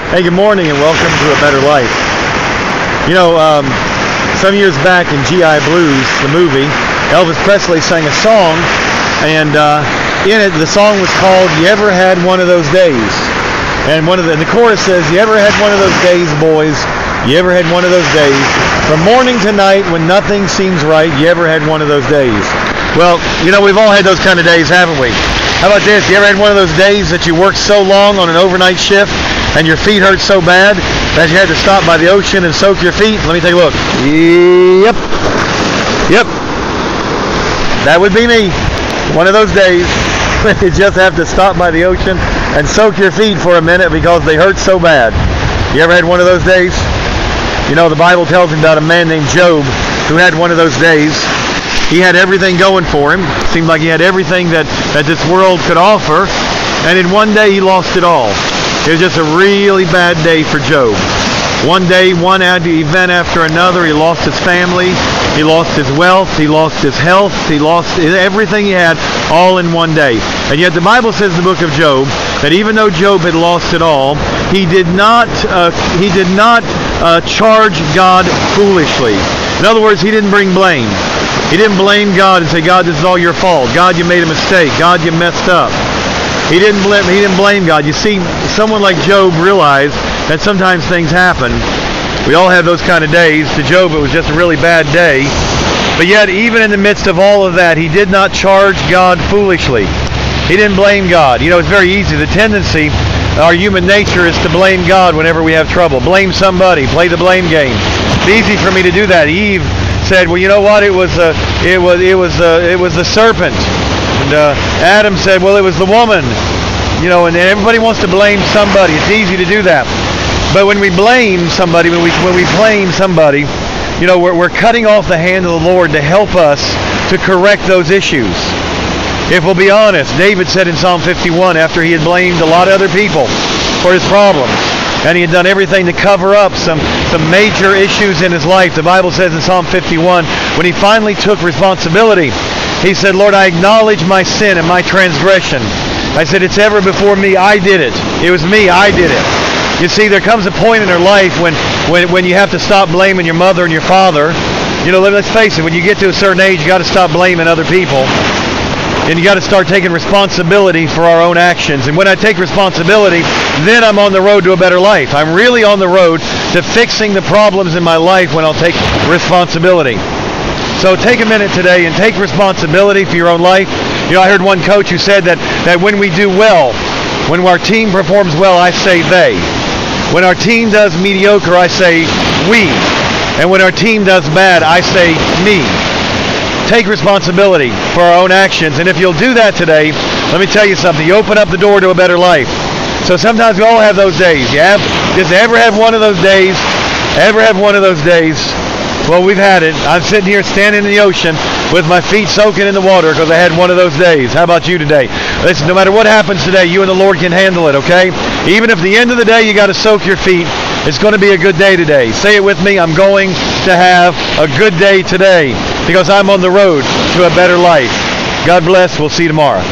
Hey, good morning and welcome to A Better Life. You know, some years back in G.I. Blues, the movie, Elvis Presley sang a song, and in it, the song was called "You Ever Had One of Those Days?" And the chorus says, "You ever had one of those days, boys? You ever had one of those days? From morning to night when nothing seems right, you ever had one of those days?" Well, you know, we've all had those kind of days, haven't we? How about this? You ever had one of those days that you worked so long on an overnight shift and your feet hurt so bad that you had to stop by the ocean and soak your feet? Let me take a look. Yep. That would be me. One of those days. You just have to stop by the ocean and soak your feet for a minute because they hurt so bad. You ever had one of those days? You know, the Bible tells me about a man named Job who had one of those days. He had everything going for him. Seemed like he had everything that this world could offer. And in one day he lost it all. It was just a really bad day for Job. One day, one event after another, he lost his family, he lost his wealth, he lost his health, he lost everything he had, all in one day. And yet the Bible says in the book of Job that even though Job had lost it all, he did not charge God foolishly. In other words, he didn't bring blame. He didn't blame God and say, "God, this is all your fault. God, you made a mistake. God, you messed up." He didn't blame God. You see, someone like Job realized that sometimes things happen. We all have those kind of days. To Job, it was just a really bad day. But yet, even in the midst of all of that, he did not charge God foolishly. He didn't blame God. You know, it's very easy. The tendency, our human nature, is to blame God whenever we have trouble. Blame somebody. Play the blame game. It's easy for me to do that. Eve said, "Well, you know what? It was the serpent." And Adam said, "Well, it was the woman." You know, and everybody wants to blame somebody. It's easy to do that. But when we blame somebody, when we blame somebody, you know, we're cutting off the hand of the Lord to help us to correct those issues. If we'll be honest, David said in Psalm 51, after he had blamed a lot of other people for his problems, and he had done everything to cover up some major issues in his life, the Bible says in Psalm 51, when he finally took responsibility, he said, "Lord, I acknowledge my sin and my transgression. I said, it's ever before me. I did it. It was me. I did it." You see, there comes a point in our life when you have to stop blaming your mother and your father. You know, let's face it, when you get to a certain age, you got to stop blaming other people. And you got to start taking responsibility for our own actions. And when I take responsibility, then I'm on the road to a better life. I'm really on the road to fixing the problems in my life when I'll take responsibility. So take a minute today and take responsibility for your own life. You know, I heard one coach who said that when we do well, when our team performs well, I say they. When our team does mediocre, I say we. And when our team does bad, I say me. Take responsibility for our own actions. And if you'll do that today, let me tell you something. You open up the door to a better life. So sometimes we all have those days. Just ever have one of those days? Ever have one of those days? Well, we've had it. I'm sitting here standing in the ocean with my feet soaking in the water because I had one of those days. How about you today? Listen, no matter what happens today, you and the Lord can handle it, okay? Even if at the end of the day you got to soak your feet, it's going to be a good day today. Say it with me. I'm going to have a good day today because I'm on the road to a better life. God bless. We'll see you tomorrow.